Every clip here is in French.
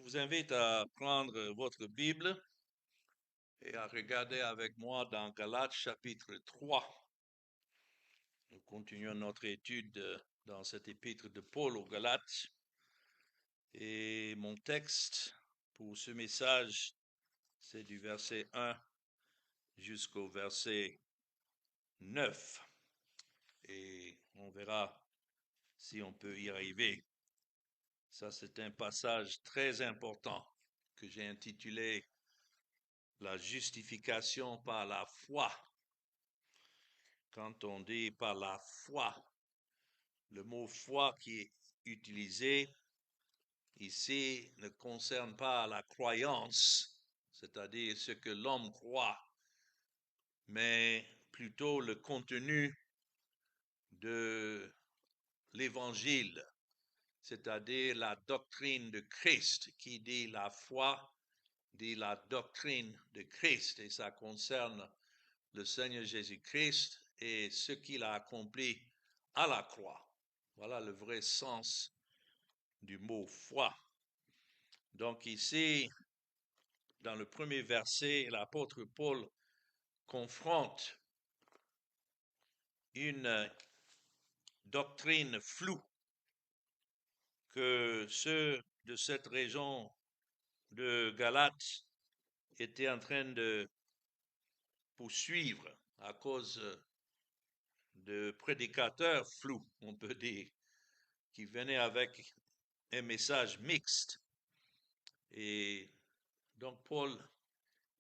vous invite à prendre votre Bible et à regarder avec moi dans Galates chapitre 3. Nous continuons notre étude dans cette épître de Paul aux Galates. Et mon texte pour ce message, c'est du verset 1 jusqu'au verset 9. Et on verra si on peut y arriver. Ça, c'est un passage très important que j'ai intitulé la justification par la foi. Quand on dit par la foi, le mot foi qui est utilisé ici ne concerne pas la croyance, c'est-à-dire ce que l'homme croit, mais plutôt le contenu de l'évangile, c'est-à-dire la doctrine de Christ. Qui dit la foi, dit la doctrine de Christ, et ça concerne le Seigneur Jésus-Christ et ce qu'il a accompli à la croix. Voilà le vrai sens du mot foi. Donc ici, dans le premier verset, l'apôtre Paul confronte une doctrine floue que ceux de cette région de Galate étaient en train de poursuivre à cause de prédicateurs flous, on peut dire, qui venaient avec un message mixte. Et donc Paul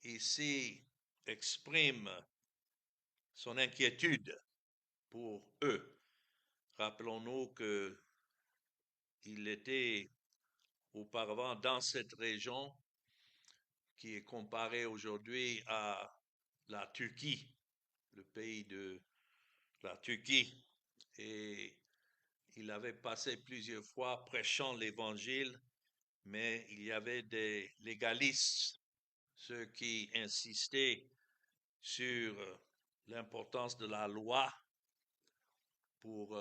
ici exprime son inquiétude pour eux. Rappelons-nous qu'il était auparavant dans cette région qui est comparée aujourd'hui à la Turquie, le pays de la Turquie. Et il avait passé plusieurs fois prêchant l'évangile, mais il y avait des légalistes, ceux qui insistaient sur l'importance de la loi pour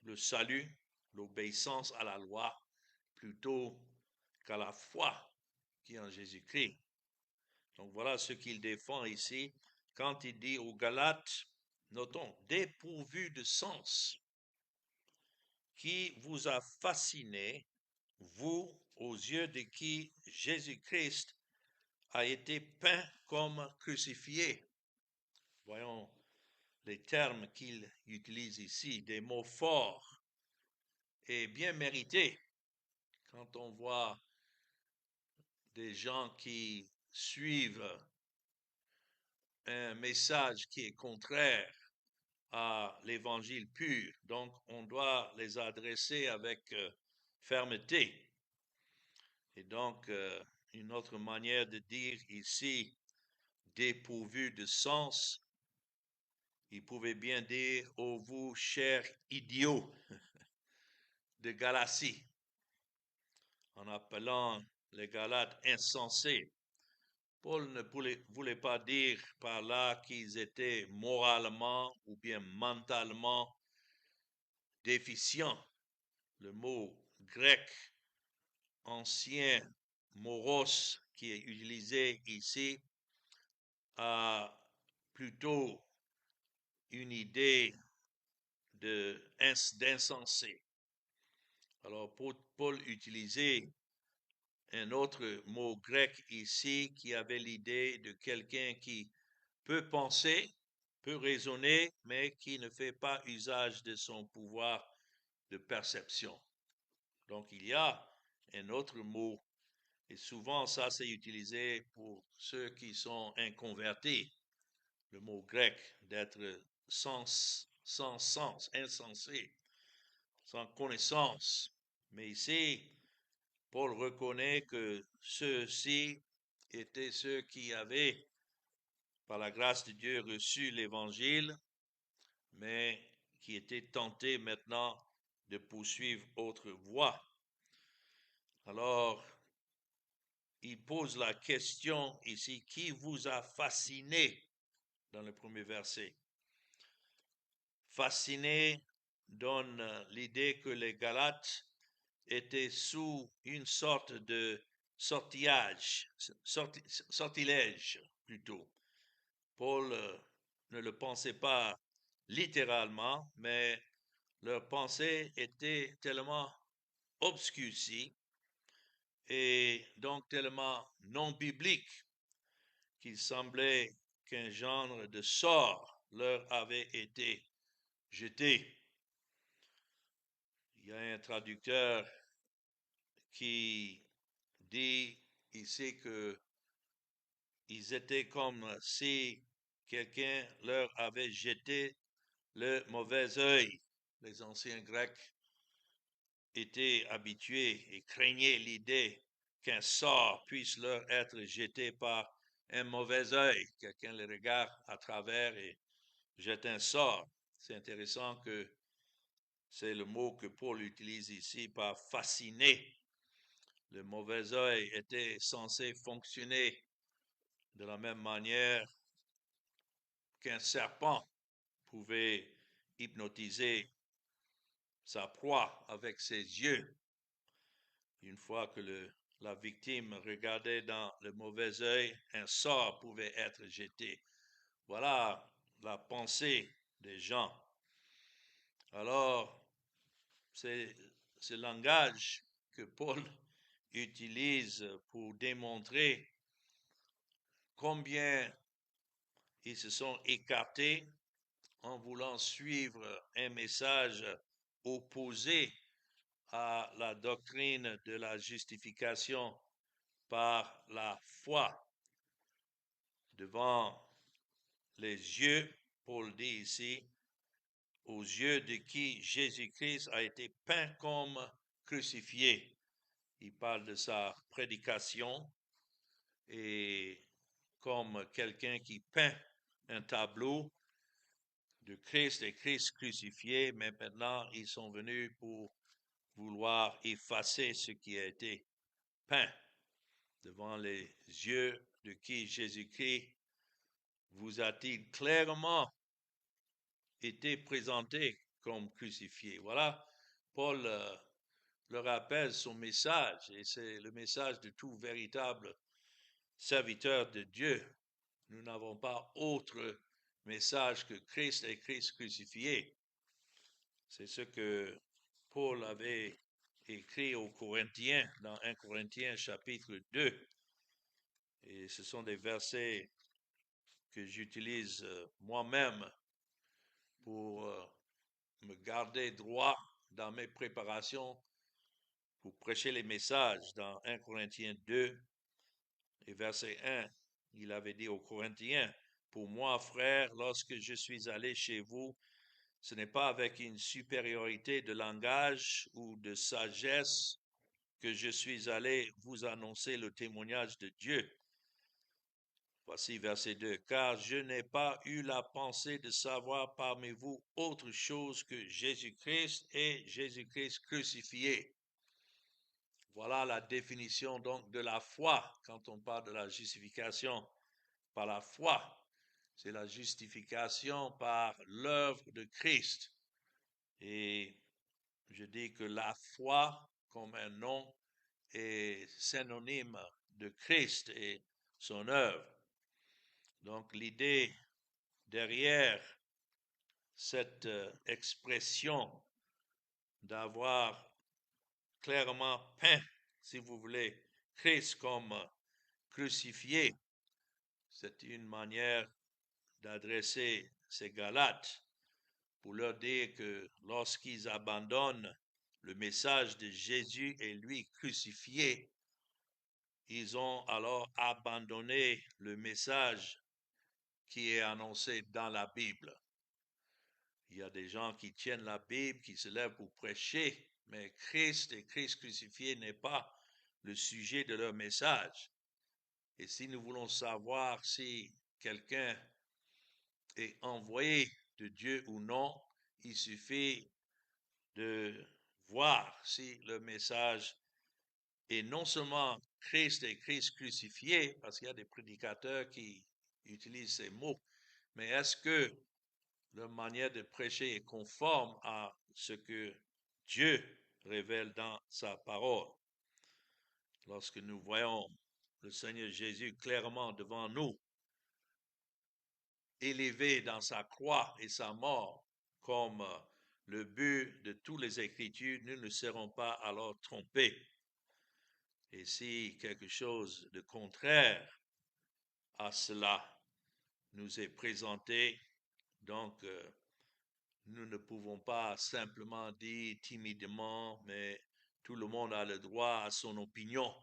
le salut, l'obéissance à la loi, plutôt qu'à la foi qui est en Jésus-Christ. Donc voilà ce qu'il défend ici quand il dit aux Galates, notons, dépourvu de sens, qui vous a fasciné, vous, aux yeux de qui Jésus-Christ a été peint comme crucifié. Voyons les termes qu'il utilise ici, des mots forts et bien mérités. Quand on voit des gens qui suivent un message qui est contraire à l'évangile pur, donc on doit les adresser avec fermeté. Et donc, une autre manière de dire ici, dépourvu de sens, il pouvait bien dire, ô vous, chers idiots de Galatie, en appelant les Galates insensés. Paul ne voulait pas dire par là qu'ils étaient moralement ou bien mentalement déficients. Le mot grec ancien, moros, qui est utilisé ici, a plutôt une idée d'insensé. Alors Paul utilisait un autre mot grec ici qui avait l'idée de quelqu'un qui peut penser, peut raisonner, mais qui ne fait pas usage de son pouvoir de perception. Donc il y a un autre mot, et souvent ça c'est utilisé pour ceux qui sont inconvertis, le mot grec d'être sans sens, insensé, sans connaissance. Mais ici, Paul reconnaît que ceux-ci étaient ceux qui avaient, par la grâce de Dieu, reçu l'évangile, mais qui étaient tentés maintenant de poursuivre autre voie. Alors, il pose la question ici, qui vous a fasciné dans le premier verset? Fasciné donne l'idée que les Galates étaient sous une sorte de sortilège plutôt. Paul ne le pensait pas littéralement, mais leur pensée était tellement obscurcie et donc tellement non biblique qu'il semblait qu'un genre de sort leur avait été jeté. Il y a un traducteur qui dit ici que ils étaient comme si quelqu'un leur avait jeté le mauvais œil. Les anciens Grecs étaient habitués et craignaient l'idée qu'un sort puisse leur être jeté par un mauvais œil. Quelqu'un les regarde à travers et jette un sort. C'est intéressant que c'est le mot que Paul utilise ici par fasciner. Le mauvais œil était censé fonctionner de la même manière qu'un serpent pouvait hypnotiser sa proie avec ses yeux. Une fois que la victime regardait dans le mauvais œil, un sort pouvait être jeté. Voilà la pensée des gens. Alors, c'est ce langage que Paul utilise pour démontrer combien ils se sont écartés en voulant suivre un message opposé à la doctrine de la justification par la foi. Devant les yeux, Paul dit ici, aux yeux de qui Jésus-Christ a été peint comme crucifié. Il parle de sa prédication et comme quelqu'un qui peint un tableau de Christ et Christ crucifié, mais maintenant ils sont venus pour vouloir effacer ce qui a été peint devant les yeux de qui Jésus-Christ vous a-t-il clairement été présenté comme crucifié. Voilà, Paul leur rappelle son message et c'est le message de tout véritable serviteur de Dieu. Nous n'avons pas autre message que Christ et Christ crucifié. C'est ce que Paul avait écrit aux Corinthiens dans 1 Corinthiens chapitre 2. Et ce sont des versets que j'utilise moi-même pour me garder droit dans mes préparations pour prêcher les messages. Dans 1 Corinthiens 2 et verset 1, il avait dit aux Corinthiens, pour moi, frères, lorsque je suis allé chez vous, ce n'est pas avec une supériorité de langage ou de sagesse que je suis allé vous annoncer le témoignage de Dieu. Voici verset 2. Car je n'ai pas eu la pensée de savoir parmi vous autre chose que Jésus-Christ et Jésus-Christ crucifié. Voilà la définition donc de la foi quand on parle de la justification par la foi. C'est la justification par l'œuvre de Christ. Et je dis que la foi, comme un nom, est synonyme de Christ et son œuvre. Donc l'idée derrière cette expression d'avoir clairement peint, si vous voulez, Christ comme crucifié, c'est une manière d'adresser ces Galates pour leur dire que lorsqu'ils abandonnent le message de Jésus et lui crucifié, ils ont alors abandonné le message qui est annoncé dans la Bible. Il y a des gens qui tiennent la Bible, qui se lèvent pour prêcher, mais Christ et Christ crucifié n'est pas le sujet de leur message. Et si nous voulons savoir si quelqu'un est envoyé de Dieu ou non, il suffit de voir si le message est non seulement Christ et Christ crucifié, parce qu'il y a des prédicateurs qui utilisent ces mots, mais est-ce que leur manière de prêcher est conforme à ce que Dieu révèle dans sa parole? lorsque nous voyons le Seigneur Jésus clairement devant nous, élevé dans sa croix et sa mort comme le but de toutes les Écritures, nous ne serons pas alors trompés. Et si quelque chose de contraire à cela nous est présenté, donc nous ne pouvons pas simplement dire timidement, mais tout le monde a le droit à son opinion.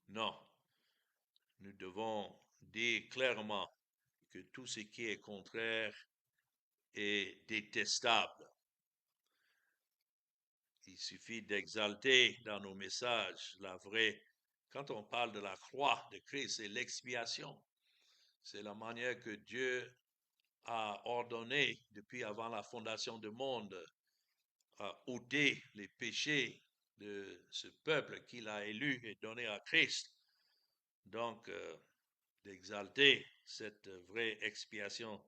Non, nous devons dire clairement que tout ce qui est contraire est détestable. Il suffit d'exalter dans nos messages la vraie. Quand on parle de la croix de Christ, c'est l'expiation. C'est la manière que Dieu a ordonné depuis avant la fondation du monde à ôter les péchés de ce peuple qu'il a élu et donné à Christ. Donc, d'exalter cette vraie expiation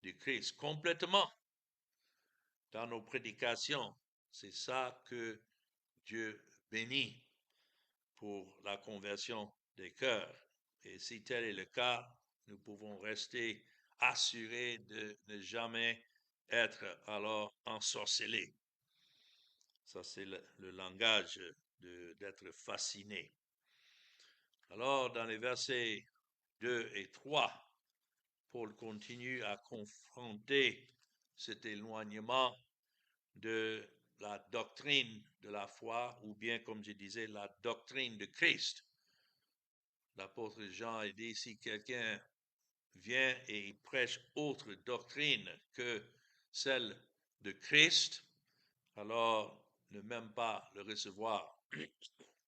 du Christ complètement dans nos prédications. C'est ça que Dieu bénit pour la conversion des cœurs. Et si tel est le cas, nous pouvons rester assurés de ne jamais être alors ensorcelés. Ça, c'est le langage d'être fasciné. Alors, dans les versets 2 et 3, Paul continue à confronter cet éloignement de la doctrine de la foi, ou bien, comme je disais, la doctrine de Christ. L'apôtre Jean a dit, si quelqu'un vient et prêche autre doctrine que celle de Christ, alors ne même pas le recevoir.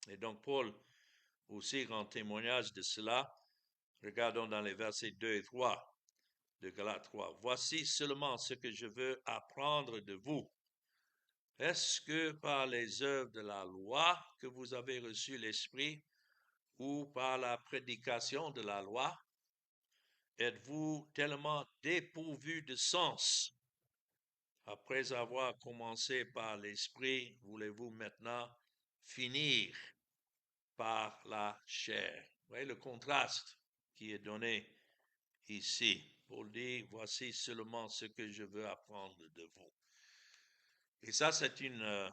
Et donc Paul aussi rend témoignage de cela. Regardons dans les versets 2 et 3 de Galates 3. Voici seulement ce que je veux apprendre de vous. Est-ce que par les œuvres de la loi que vous avez reçu l'Esprit ou par la prédication de la loi? Êtes-vous tellement dépourvu de sens? Après avoir commencé par l'Esprit, voulez-vous maintenant finir par la chair? Vous voyez le contraste qui est donné ici. Paul dit, voici seulement ce que je veux apprendre de vous. Et ça, c'est une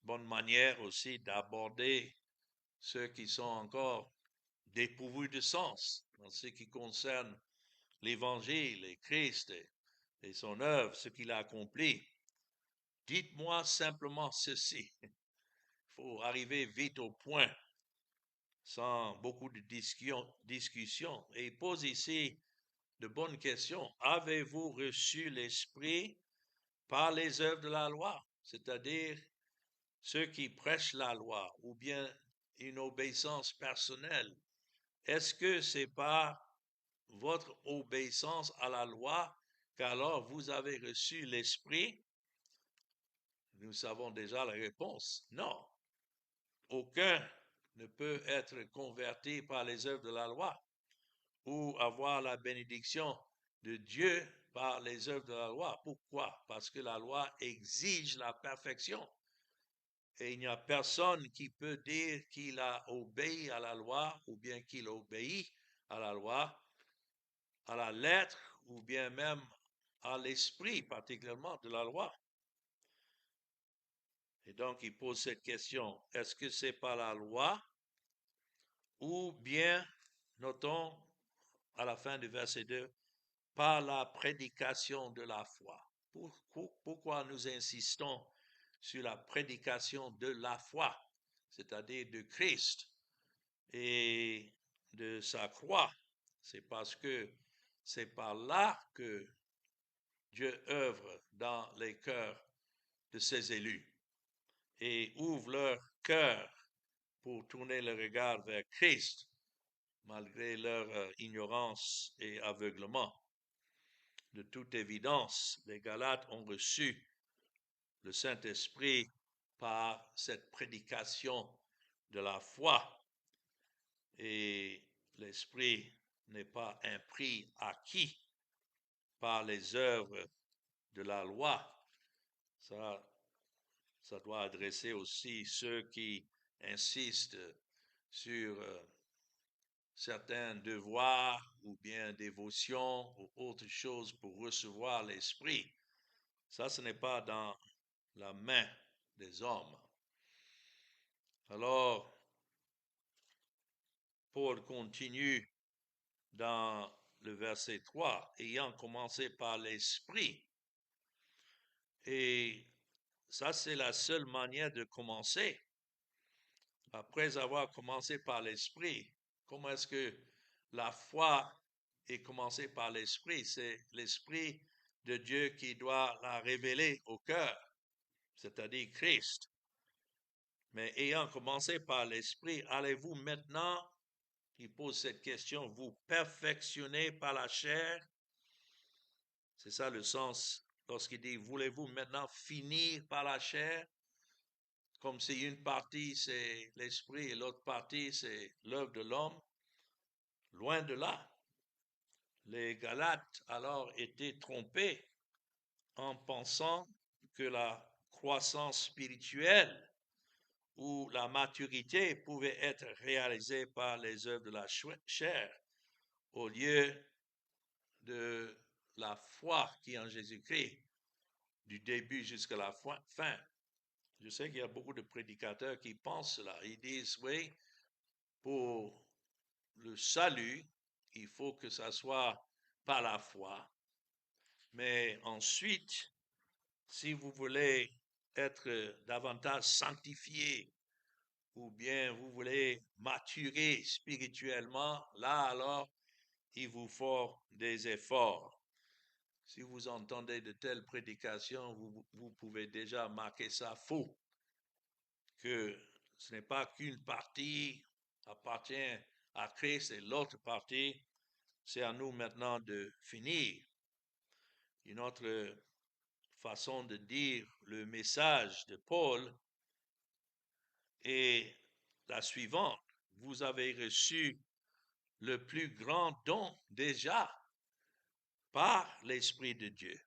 bonne manière aussi d'aborder ceux qui sont encore dépourvus de sens en ce qui concerne l'Évangile et Christ et son œuvre, ce qu'il a accompli. Dites-moi simplement ceci. Il faut arriver vite au point, sans beaucoup de discussion. Et il pose ici de bonnes questions. Avez-vous reçu l'Esprit par les œuvres de la loi? C'est-à-dire ceux qui prêchent la loi, ou bien une obéissance personnelle. Est-ce que c'est pas votre obéissance à la loi qu'alors vous avez reçu l'Esprit? Nous savons déjà la réponse. Non. Aucun ne peut être converti par les œuvres de la loi ou avoir la bénédiction de Dieu par les œuvres de la loi. Pourquoi? Parce que la loi exige la perfection. Et il n'y a personne qui peut dire qu'il a obéi à la loi ou bien qu'il obéit à la loi, à la lettre ou bien même à l'esprit particulièrement de la loi. Et donc il pose cette question, est-ce que c'est par la loi ou bien, notons à la fin du verset 2, par la prédication de la foi? Pourquoi nous insistons sur la prédication de la foi, c'est-à-dire de Christ et de sa croix? C'est parce que c'est par là que Dieu œuvre dans les cœurs de ses élus et ouvre leur cœur pour tourner le regard vers Christ, malgré leur ignorance et aveuglement. De toute évidence, les Galates ont reçu le Saint-Esprit par cette prédication de la foi. Et l'Esprit n'est pas un prix acquis par les œuvres de la loi. Ça doit adresser aussi ceux qui insistent sur certains devoirs ou bien dévotions ou autre chose pour recevoir l'Esprit. Ça, ce n'est pas dans la main des hommes. Alors, Paul continue dans le verset 3, ayant commencé par l'Esprit. Et ça, c'est la seule manière de commencer. Après avoir commencé par l'Esprit, comment est-ce que la foi est commencée par l'Esprit? C'est l'Esprit de Dieu qui doit la révéler au cœur, c'est-à-dire Christ. Mais ayant commencé par l'Esprit, allez-vous maintenant, il pose cette question, vous perfectionner par la chair? C'est ça le sens lorsqu'il dit, voulez-vous maintenant finir par la chair? Comme si une partie c'est l'esprit et l'autre partie c'est l'œuvre de l'homme. Loin de là. Les Galates alors étaient trompés en pensant que la croissance spirituelle ou la maturité pouvait être réalisée par les œuvres de la chair au lieu de la foi qui est en Jésus-Christ, du début jusqu'à la fin. Je sais qu'il y a beaucoup de prédicateurs qui pensent cela. Ils disent, oui, pour le salut, il faut que ça soit par la foi. Mais ensuite, si vous voulez être davantage sanctifié ou bien vous voulez maturer spirituellement, là alors, il vous faut des efforts. Si vous entendez de telles prédications, vous pouvez déjà marquer ça faux, que ce n'est pas qu'une partie appartient à Christ et l'autre partie, c'est à nous maintenant de finir. Une autre façon de dire le message de Paul est la suivante. Vous avez reçu le plus grand don déjà par l'Esprit de Dieu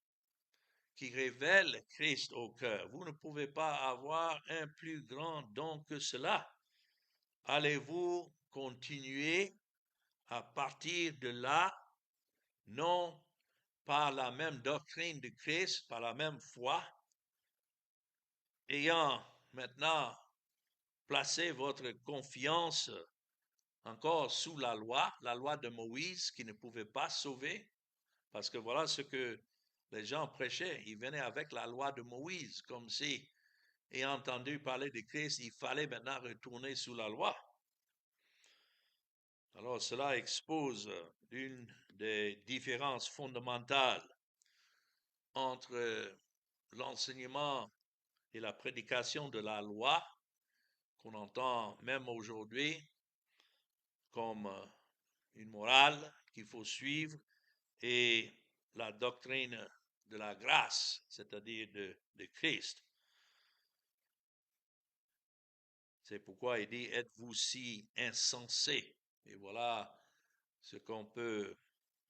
qui révèle Christ au cœur. Vous ne pouvez pas avoir un plus grand don que cela. Allez-vous continuer à partir de là, non par la même doctrine de Christ, par la même foi, ayant maintenant placé votre confiance encore sous la loi de Moïse qui ne pouvait pas sauver, parce que voilà ce que les gens prêchaient, ils venaient avec la loi de Moïse, comme si, ayant entendu parler de Christ, il fallait maintenant retourner sous la loi. Alors cela expose une des différences fondamentales entre l'enseignement et la prédication de la loi qu'on entend même aujourd'hui comme une morale qu'il faut suivre et la doctrine de la grâce, c'est-à-dire de Christ. C'est pourquoi il dit, êtes-vous si insensés? Et voilà ce qu'on peut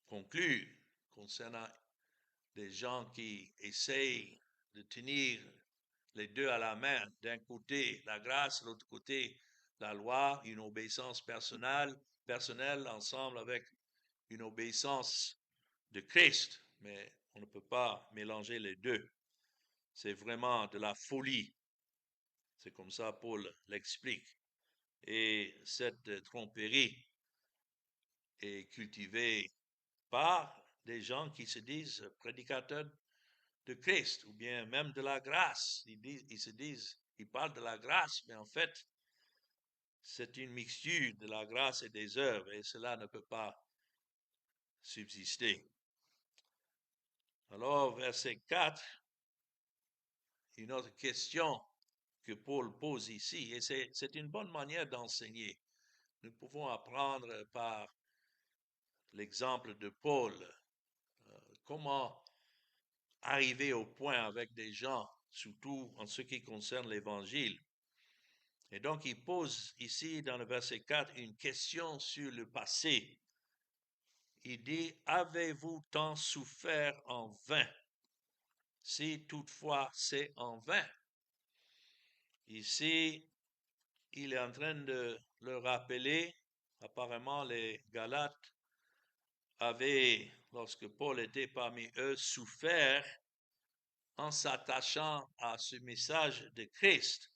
conclure concernant des gens qui essayent de tenir les deux à la main. D'un côté, la grâce, de l'autre côté, la loi, une obéissance personnelle ensemble avec une obéissance de Christ. Mais on ne peut pas mélanger les deux. C'est vraiment de la folie. C'est comme ça Paul l'explique. Et cette tromperie est cultivée par des gens qui se disent prédicateurs de Christ ou bien même de la grâce. Ils parlent de la grâce, mais en fait, c'est une mixture de la grâce et des œuvres et cela ne peut pas subsister. Alors, verset 4, une autre question que Paul pose ici, et c'est une bonne manière d'enseigner. Nous pouvons apprendre par l'exemple de Paul comment arriver au point avec des gens, surtout en ce qui concerne l'évangile. Et donc, il pose ici dans le verset 4 une question sur le passé. Il dit, avez-vous tant souffert en vain? Si toutefois c'est en vain. Ici, il est en train de leur rappeler, apparemment les Galates avaient, lorsque Paul était parmi eux, souffert en s'attachant à ce message de Christ.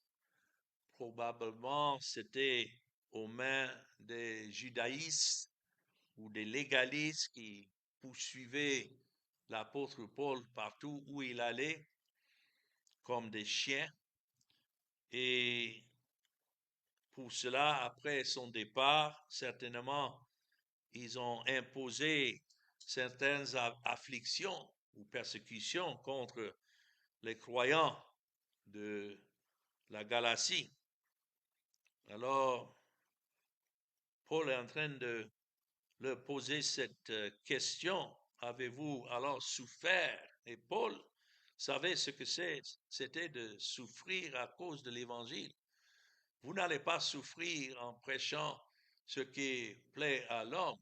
Probablement, c'était aux mains des judaïstes ou des légalistes qui poursuivaient l'apôtre Paul partout où il allait, comme des chiens. Et pour cela, après son départ, certainement, ils ont imposé certaines afflictions ou persécutions contre les croyants de la Galatie. Alors, Paul est en train de leur poser cette question. Avez-vous alors souffert? Et Paul savait ce que c'était de souffrir à cause de l'évangile. Vous n'allez pas souffrir en prêchant ce qui plaît à l'homme,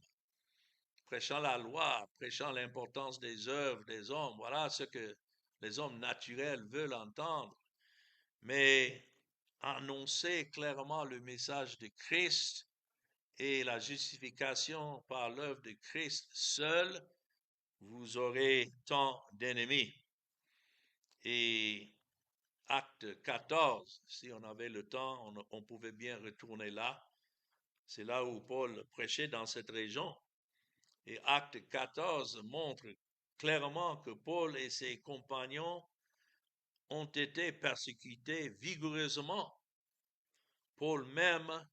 prêchant la loi, prêchant l'importance des œuvres des hommes. Voilà ce que les hommes naturels veulent entendre. Mais annoncer clairement le message de Christ et la justification par l'œuvre de Christ seul, vous aurez tant d'ennemis. Et Acte 14, si on avait le temps, on pouvait bien retourner là. C'est là où Paul prêchait dans cette région. Et Acte 14 montre clairement que Paul et ses compagnons ont été persécutés vigoureusement. Paul même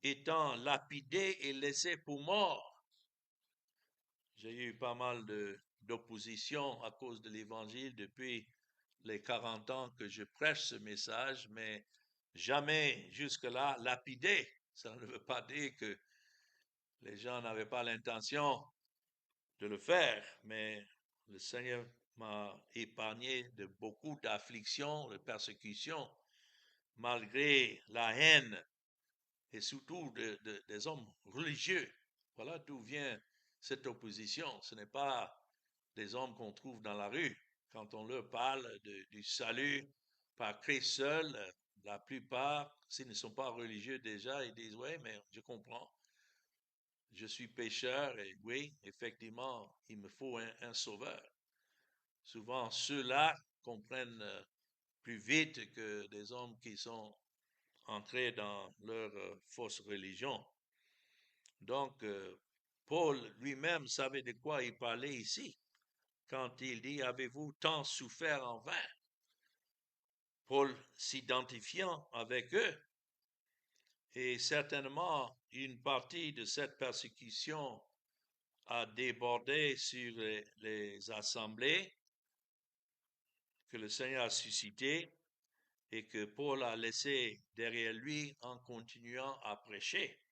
étant lapidé et laissé pour mort. J'ai eu pas mal d'opposition à cause de l'évangile depuis les 40 ans que je prêche ce message, mais jamais jusque-là lapidé. Ça ne veut pas dire que les gens n'avaient pas l'intention de le faire, mais le Seigneur m'a épargné de beaucoup d'afflictions, de persécutions, malgré la haine et surtout des hommes religieux. Voilà d'où vient cette opposition. Ce n'est pas des hommes qu'on trouve dans la rue. Quand on leur parle du salut par Christ seul, la plupart, s'ils ne sont pas religieux déjà, ils disent, oui, mais je comprends. Je suis pécheur et oui, effectivement, il me faut un sauveur. Souvent, ceux-là comprennent plus vite que des hommes qui sont entrés dans leur fausse religion. Donc, Paul lui-même savait de quoi il parlait ici, quand il dit, avez-vous tant souffert en vain? Paul s'identifiant avec eux, et certainement une partie de cette persécution a débordé sur les assemblées que le Seigneur a suscitées et que Paul a laissé derrière lui en continuant à prêcher.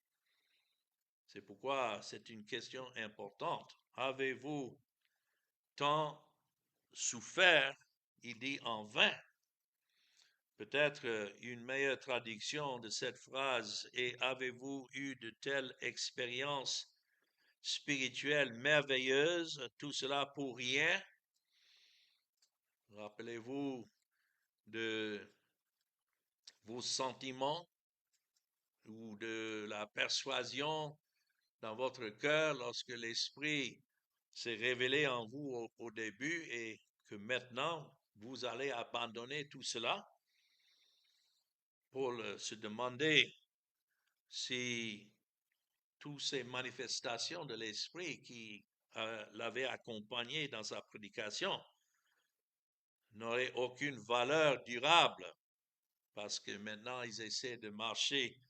C'est pourquoi c'est une question importante. Avez-vous tant souffert, il dit en vain? Peut-être une meilleure traduction de cette phrase est avez-vous eu de telles expériences spirituelles merveilleuses, tout cela pour rien? Rappelez-vous de vos sentiments ou de la persuasion dans votre cœur lorsque l'Esprit s'est révélé en vous au début et que maintenant vous allez abandonner tout cela? Paul se demandait si toutes ces manifestations de l'Esprit qui l'avaient accompagné dans sa prédication n'auraient aucune valeur durable parce que maintenant ils essaient de marcher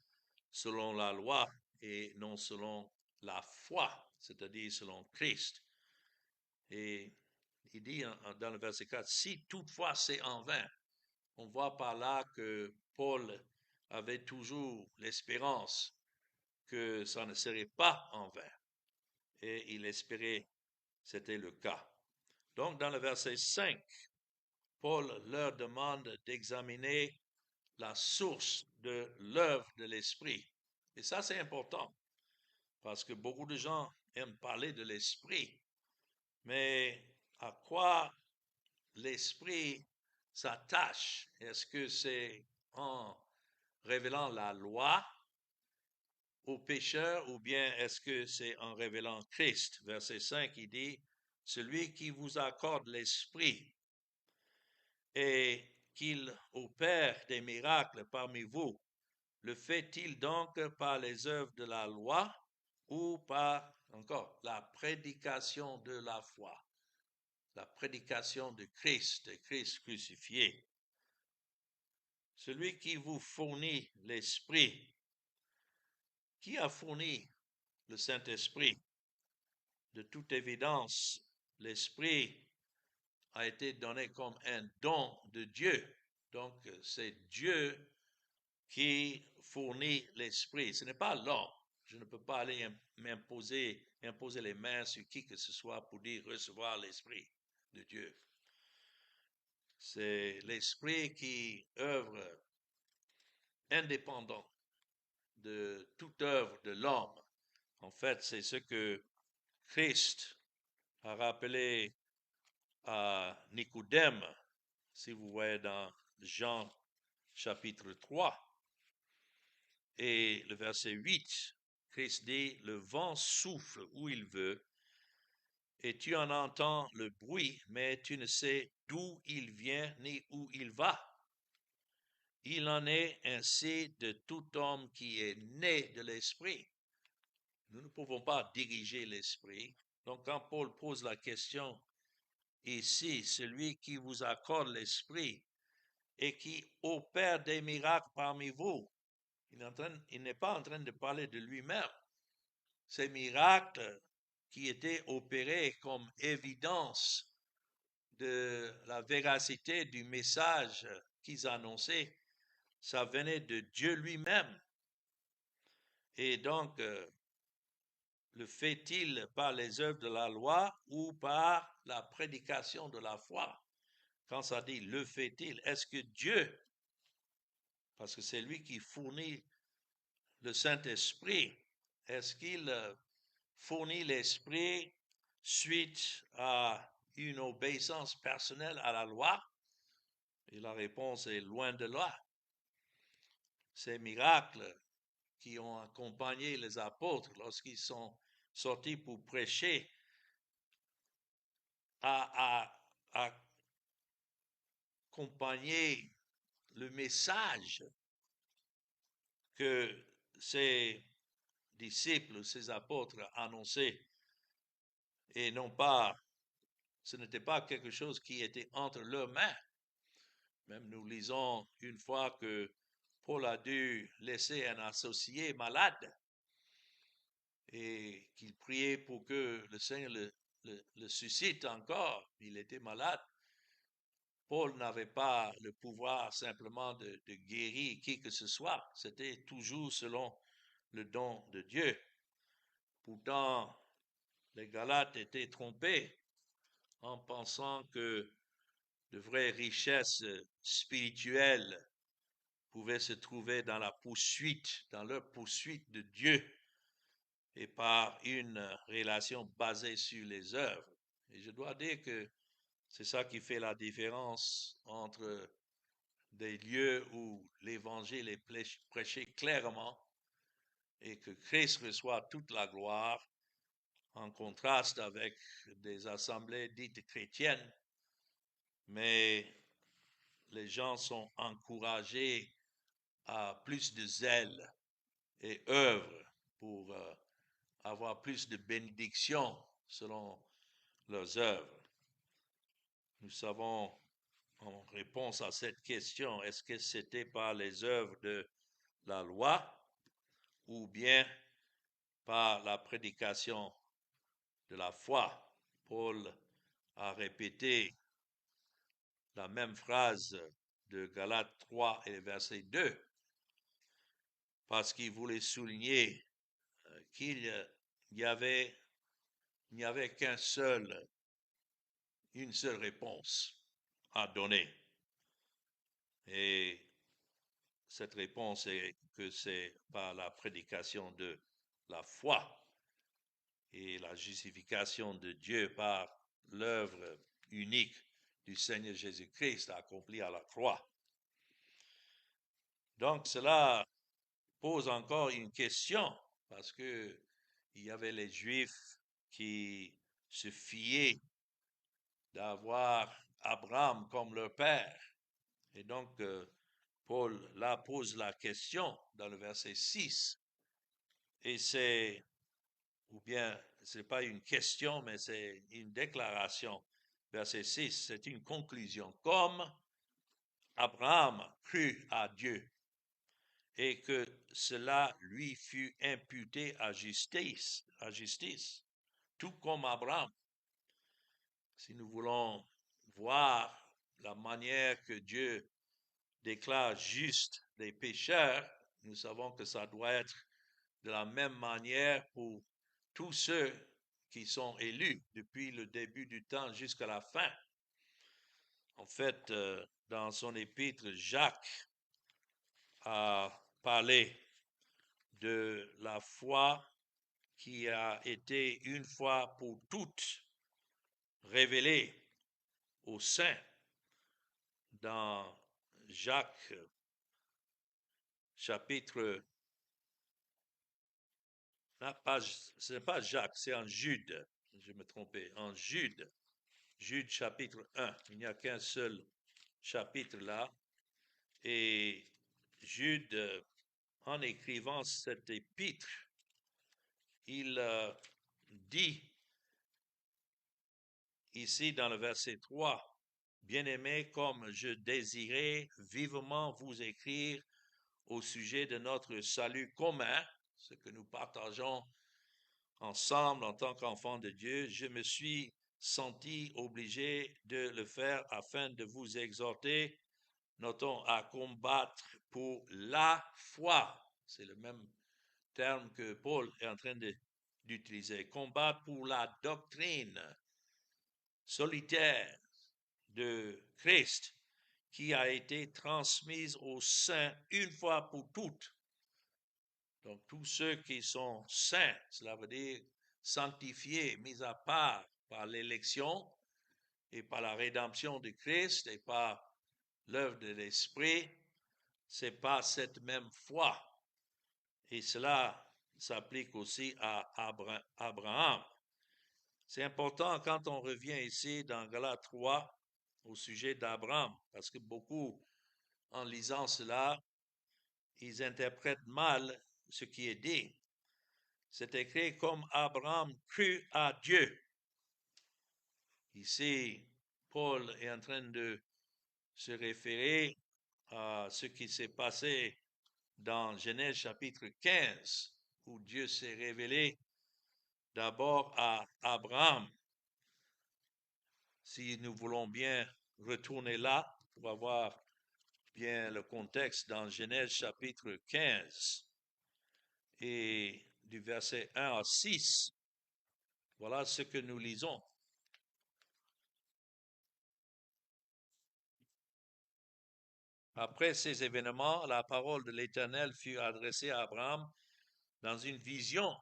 selon la loi et non selon la foi, c'est-à-dire selon Christ. Et il dit dans le verset 4, si toutefois c'est en vain, on voit par là que Paul avait toujours l'espérance que ça ne serait pas en vain. Et il espérait c'était le cas. Donc dans le verset 5, Paul leur demande d'examiner la source de l'œuvre de l'Esprit. Et ça c'est important, parce que beaucoup de gens aiment parler de l'Esprit, mais à quoi l'Esprit s'attache? Est-ce que c'est en révélant la loi aux pécheurs ou bien est-ce que c'est en révélant Christ? Verset 5, il dit, celui qui vous accorde l'esprit et qu'il opère des miracles parmi vous, le fait-il donc par les œuvres de la loi ou par, encore, la prédication de la foi, la prédication de Christ crucifié? Celui qui vous fournit l'esprit, qui a fourni le Saint-Esprit? De toute évidence, l'esprit a été donné comme un don de Dieu. Donc, c'est Dieu qui fournit l'esprit. Ce n'est pas l'homme. Je ne peux pas aller imposer les mains sur qui que ce soit pour dire recevoir l'esprit de Dieu. C'est l'esprit qui œuvre indépendant de toute œuvre de l'homme. En fait, c'est ce que Christ a rappelé à Nicodème, si vous voyez dans Jean chapitre 3 et le verset 8, Christ dit, le vent souffle où il veut et tu en entends le bruit, mais tu ne sais d'où il vient ni où il va. Il en est ainsi de tout homme qui est né de l'esprit. Nous ne pouvons pas diriger l'esprit. Donc quand Paul pose la question ici, celui qui vous accorde l'esprit et qui opère des miracles parmi vous, il n'est pas en train de parler de lui-même. Ces miracles qui étaient opérés comme évidence de la véracité du message qu'ils annonçaient, ça venait de Dieu lui-même. Et donc, le fait-il par les œuvres de la loi ou par la prédication de la foi? Quand ça dit le fait-il, est-ce que Dieu, parce que c'est lui qui fournit le Saint-Esprit, est-ce qu'il fournit l'Esprit suite à une obéissance personnelle à la loi? Et la réponse est loin de là. Ces miracles qui ont accompagné les apôtres lorsqu'ils sont sortis pour prêcher à accompagner le message que ces disciples, ces apôtres annonçaient, et non pas, ce n'était pas quelque chose qui était entre leurs mains. Même nous lisons une fois que Paul a dû laisser un associé malade et qu'il priait pour que le Seigneur le suscite encore. Il était malade. Paul n'avait pas le pouvoir simplement de guérir qui que ce soit. C'était toujours selon le don de Dieu. Pourtant, les Galates étaient trompés en pensant que de vraies richesses spirituelles pouvaient se trouver dans la poursuite, dans leur poursuite de Dieu et par une relation basée sur les œuvres. Et je dois dire que c'est ça qui fait la différence entre des lieux où l'évangile est prêché clairement et que Christ reçoit toute la gloire, en contraste avec des assemblées dites chrétiennes, mais les gens sont encouragés à plus de zèle et œuvre pour avoir plus de bénédictions selon leurs œuvres. Nous savons, en réponse à cette question, est-ce que c'était par les œuvres de la loi ou bien par la prédication de la foi? Paul a répété la même phrase de Galates 3 et verset 2 parce qu'il voulait souligner qu'il n'y avait une seule réponse à donner. Et cette réponse est que c'est par la prédication de la foi et la justification de Dieu par l'œuvre unique du Seigneur Jésus-Christ accomplie à la croix. Donc cela pose encore une question, parce que il y avait les Juifs qui se fiaient d'avoir Abraham comme leur père. Et donc, Paul là pose la question dans le verset 6. Et c'est, ou bien, ce n'est pas une question, mais c'est une déclaration. Verset 6, c'est une conclusion. Comme Abraham crut à Dieu et que cela lui fut imputé à justice, tout comme Abraham. Si nous voulons voir la manière que Dieu déclare juste les pécheurs, nous savons que ça doit être de la même manière pour tous ceux qui sont élus depuis le début du temps jusqu'à la fin. En fait, dans son épître, Jacques a parlé de la foi qui a été une fois pour toutes révélée aux saints dans Jacques chapitre, ce n'est pas Jacques, c'est en Jude, je me trompais, en Jude, Jude chapitre 1, il n'y a qu'un seul chapitre là, et Jude, en écrivant cet épître, il dit ici dans le verset 3, Bien-aimés, comme je désirais vivement vous écrire au sujet de notre salut commun, ce que nous partageons ensemble en tant qu'enfants de Dieu, je me suis senti obligé de le faire afin de vous exhorter, notons, à combattre pour la foi. C'est le même terme que Paul est en train d'utiliser. Combattre pour la doctrine solitaire de Christ qui a été transmise aux saints une fois pour toutes. Donc tous ceux qui sont saints, cela veut dire sanctifiés, mis à part par l'élection et par la rédemption de Christ et par l'œuvre de l'Esprit, c'est pas cette même foi. Et cela s'applique aussi à Abraham. C'est important quand on revient ici dans Galates 3 au sujet d'Abraham, parce que beaucoup, en lisant cela, ils interprètent mal ce qui est dit. C'est écrit comme Abraham crut à Dieu. Ici, Paul est en train de se référer à ce qui s'est passé dans Genèse chapitre 15, où Dieu s'est révélé d'abord à Abraham. Si nous voulons bien retourner là pour avoir bien le contexte dans Genèse chapitre 15 et du verset 1 à 6, voilà ce que nous lisons. Après ces événements, la parole de l'Éternel fut adressée à Abraham dans une vision.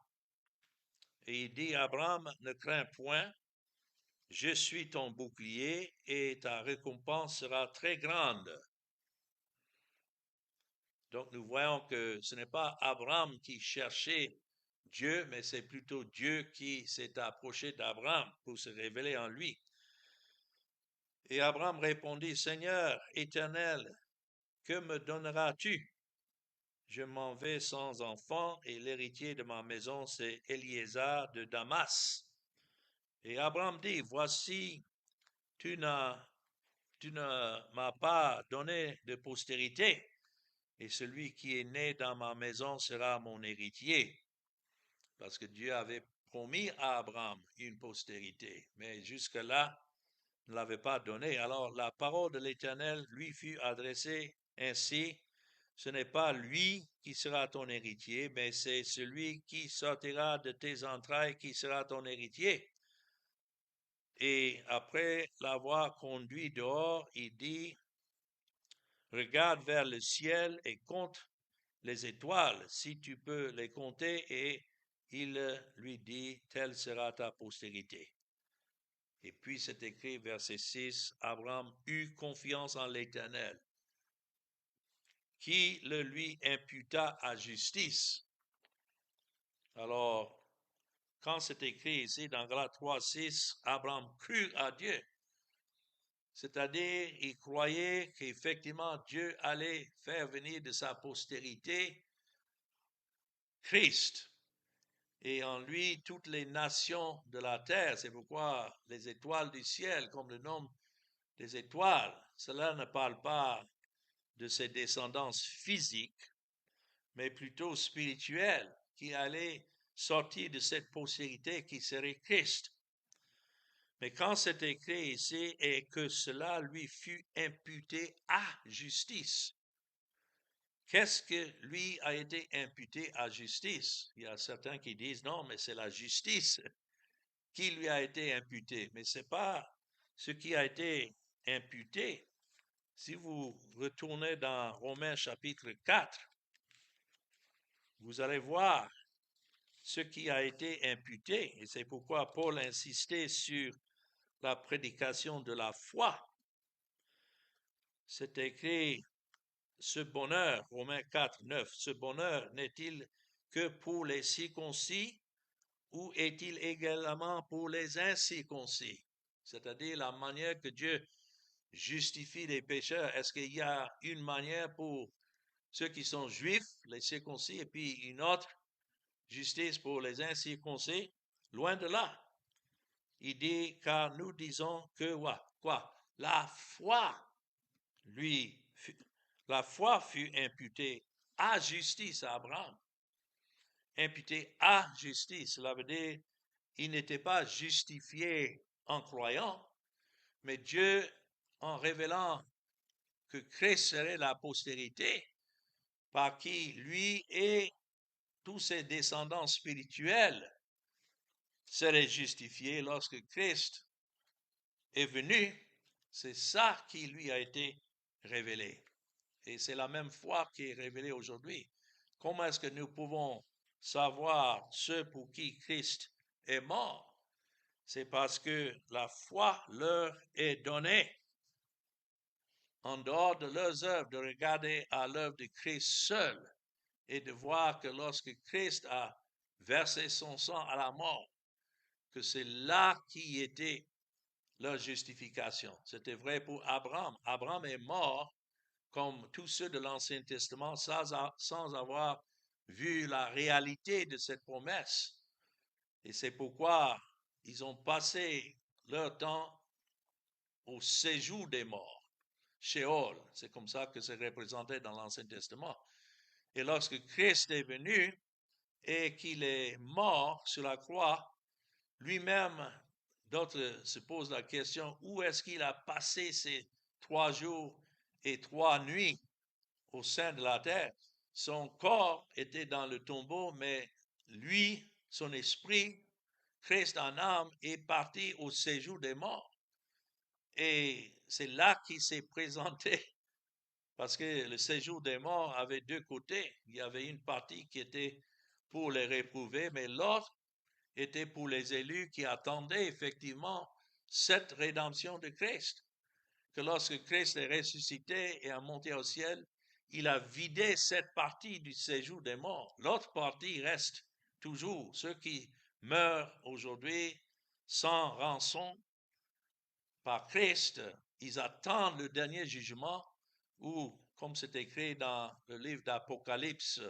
Et il dit, Abraham, ne crains point, je suis ton bouclier et ta récompense sera très grande. Donc nous voyons que ce n'est pas Abraham qui cherchait Dieu, mais c'est plutôt Dieu qui s'est approché d'Abraham pour se révéler en lui. Et Abraham répondit, Seigneur éternel, que me donneras-tu? Je m'en vais sans enfant et l'héritier de ma maison, c'est Eliezer de Damas. Et Abraham dit, voici, tu ne m'as pas donné de postérité, et celui qui est né dans ma maison sera mon héritier. Parce que Dieu avait promis à Abraham une postérité, mais jusque-là, ne l'avait pas donné. Alors la parole de l'Éternel lui fut adressée ainsi, ce n'est pas lui qui sera ton héritier, mais c'est celui qui sortira de tes entrailles qui sera ton héritier. Et après l'avoir conduit dehors, il dit, regarde vers le ciel et compte les étoiles, si tu peux les compter, et il lui dit, telle sera ta postérité. Et puis c'est écrit, verset 6, Abraham eut confiance en l'Éternel, qui le lui imputa à justice. Alors, quand c'est écrit ici dans Galates 3:6, Abraham crut à Dieu. C'est-à-dire, il croyait qu'effectivement Dieu allait faire venir de sa postérité Christ. Et en lui, toutes les nations de la terre. C'est pourquoi les étoiles du ciel, comme le nom des étoiles, cela ne parle pas de ses descendances physiques, mais plutôt spirituelles, qui allaient sortir de cette postérité qui serait Christ. Mais quand c'est écrit ici, et que cela lui fut imputé à justice, qu'est-ce que lui a été imputé à justice? Il y a certains qui disent non, mais c'est la justice qui lui a été imputée. Mais ce n'est pas ce qui a été imputé. Si vous retournez dans Romains chapitre 4, vous allez voir ce qui a été imputé. Et c'est pourquoi Paul insistait sur la prédication de la foi. C'est écrit, ce bonheur, Romains 4, 9, ce bonheur n'est-il que pour les circoncis ou est-il également pour les incirconcis? C'est-à-dire la manière que Dieu justifie les pécheurs. Est-ce qu'il y a une manière pour ceux qui sont juifs, les circoncis, et puis une autre justice pour les incirconcis? Loin de là. Il dit, car nous disons que quoi? La foi fut imputée à justice à Abraham. Imputée à justice, cela veut dire il n'était pas justifié en croyant, mais Dieu, en révélant que Christ serait la postérité par qui lui et tous ses descendants spirituels seraient justifiés lorsque Christ est venu, c'est ça qui lui a été révélé. Et c'est la même foi qui est révélée aujourd'hui. Comment est-ce que nous pouvons savoir ce pour qui Christ est mort? C'est parce que la foi leur est donnée. En dehors de leurs œuvres, de regarder à l'œuvre de Christ seul et de voir que lorsque Christ a versé son sang à la mort, que c'est là qui était leur justification. C'était vrai pour Abraham. Abraham est mort comme tous ceux de l'Ancien Testament sans avoir vu la réalité de cette promesse. Et c'est pourquoi ils ont passé leur temps au séjour des morts. Sheol, c'est comme ça que c'est représenté dans l'Ancien Testament. Et lorsque Christ est venu et qu'il est mort sur la croix, lui-même, d'autres se posent la question, où est-ce qu'il a passé ces 3 jours et 3 nuits au sein de la terre? Son corps était dans le tombeau, mais lui, son esprit, Christ en âme, est parti au séjour des morts. Et c'est là qu'il s'est présenté, parce que le séjour des morts avait 2 côtés. Il y avait une partie qui était pour les réprouvés, mais l'autre était pour les élus qui attendaient effectivement cette rédemption de Christ. Que lorsque Christ est ressuscité et a monté au ciel, il a vidé cette partie du séjour des morts. L'autre partie reste toujours. Ceux qui meurent aujourd'hui sans rançon par Christ, ils attendent le dernier jugement où, comme c'est écrit dans le livre d'Apocalypse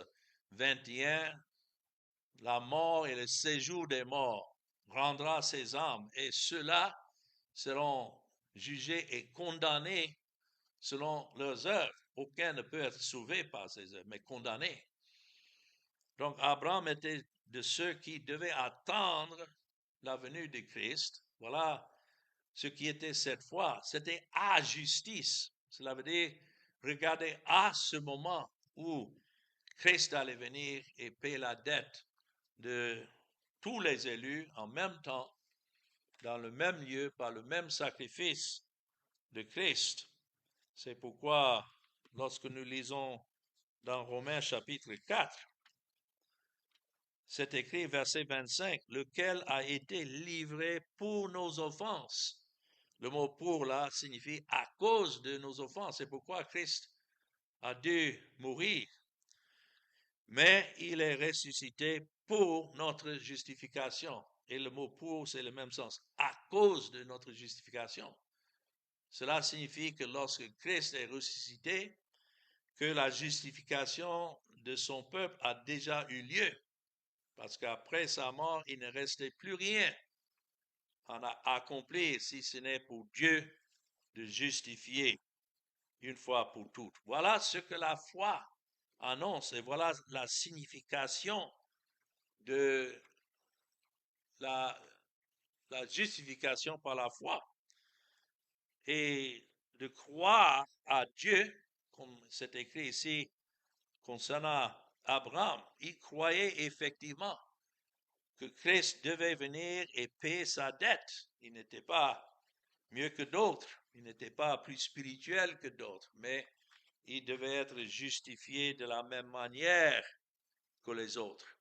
21, la mort et le séjour des morts rendra ses âmes et ceux-là seront jugés et condamnés selon leurs œuvres. Aucun ne peut être sauvé par ses œuvres, mais condamné. Donc Abraham était de ceux qui devaient attendre la venue de Christ. Voilà ce qui était cette fois. C'était à justice. Cela veut dire regarder à ce moment où Christ allait venir et payer la dette de tous les élus en même temps, dans le même lieu, par le même sacrifice de Christ. C'est pourquoi, lorsque nous lisons dans Romains chapitre 4, c'est écrit verset 25, lequel a été livré pour nos offenses. Le mot pour là signifie à cause de nos offenses. C'est pourquoi Christ a dû mourir, mais il est ressuscité pour notre justification. Et le mot pour, c'est le même sens, à cause de notre justification. Cela signifie que lorsque Christ est ressuscité, que la justification de son peuple a déjà eu lieu. Parce qu'après sa mort, il ne restait plus rien à accomplir si ce n'est pour Dieu de justifier une fois pour toutes. Voilà ce que la foi annonce et voilà la signification de la justification par la foi. Et de croire à Dieu, comme c'est écrit ici concernant Abraham, il croyait effectivement que Christ devait venir et payer sa dette. Il n'était pas mieux que d'autres, il n'était pas plus spirituel que d'autres, mais il devait être justifié de la même manière que les autres.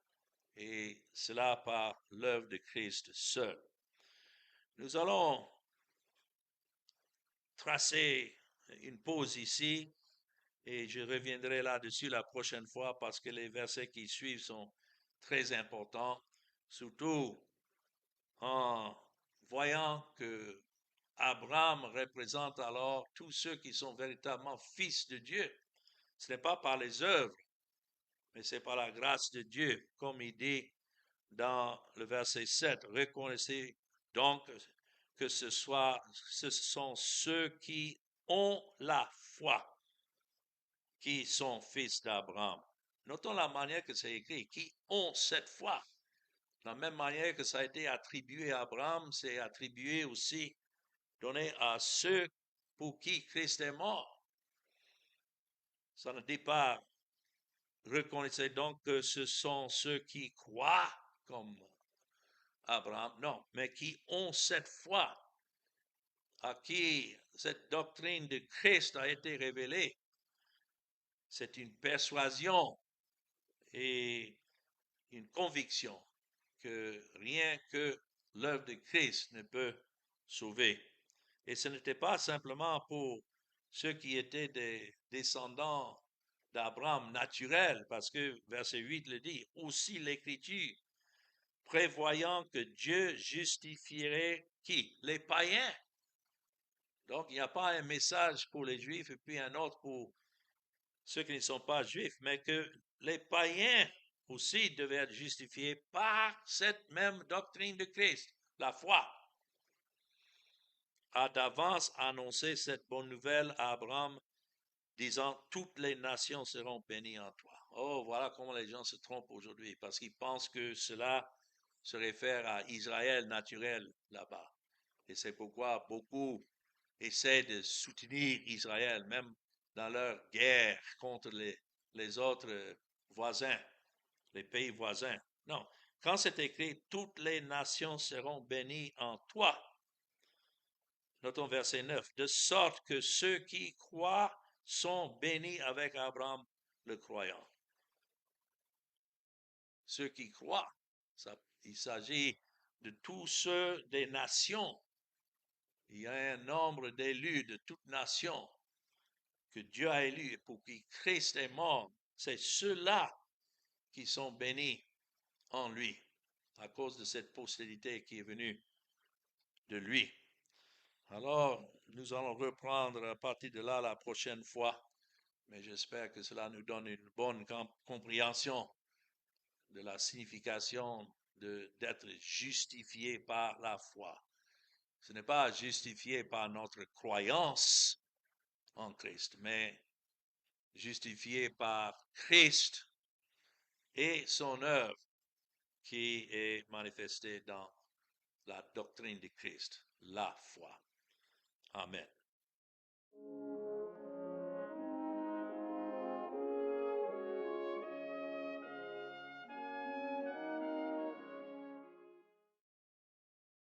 Et cela par l'œuvre de Christ seul. Nous allons tracer une pause ici et je reviendrai là-dessus la prochaine fois parce que les versets qui suivent sont très importants, surtout en voyant que Abraham représente alors tous ceux qui sont véritablement fils de Dieu. Ce n'est pas par les œuvres, mais c'est par la grâce de Dieu, comme il dit dans le verset 7. Reconnaissez donc que ce sont ceux qui ont la foi qui sont fils d'Abraham. Notons la manière que c'est écrit, qui ont cette foi. De la même manière que ça a été attribué à Abraham, c'est attribué aussi, donné à ceux pour qui Christ est mort. Ça ne dit pas, reconnaissez donc que ce sont ceux qui croient comme Abraham, non, mais qui ont cette foi, à qui cette doctrine de Christ a été révélée. C'est une persuasion et une conviction que rien que l'œuvre de Christ ne peut sauver. Et ce n'était pas simplement pour ceux qui étaient des descendants d'Abraham naturel, parce que verset 8 le dit, aussi l'Écriture, prévoyant que Dieu justifierait qui? Les païens. Donc, il n'y a pas un message pour les Juifs et puis un autre pour ceux qui ne sont pas Juifs, mais que les païens aussi devaient être justifiés par cette même doctrine de Christ, la foi. A d'avance annoncé cette bonne nouvelle à Abraham, disant, toutes les nations seront bénies en toi. Oh, voilà comment les gens se trompent aujourd'hui, parce qu'ils pensent que cela se réfère à Israël naturel là-bas. Et c'est pourquoi beaucoup essaient de soutenir Israël, même dans leur guerre contre les autres voisins, les pays voisins. Non, quand c'est écrit, toutes les nations seront bénies en toi. Notons verset 9, de sorte que ceux qui croient sont bénis avec Abraham le croyant. Ceux qui croient, il s'agit de tous ceux des nations. Il y a un nombre d'élus de toutes nations que Dieu a élus et pour qui Christ est mort. C'est ceux-là qui sont bénis en lui à cause de cette postérité qui est venue de lui. Alors, nous allons reprendre à partir de là la prochaine fois, mais j'espère que cela nous donne une bonne compréhension de la signification d'être justifié par la foi. Ce n'est pas justifié par notre croyance en Christ, mais justifié par Christ et son œuvre qui est manifestée dans la doctrine de Christ, la foi. Amen.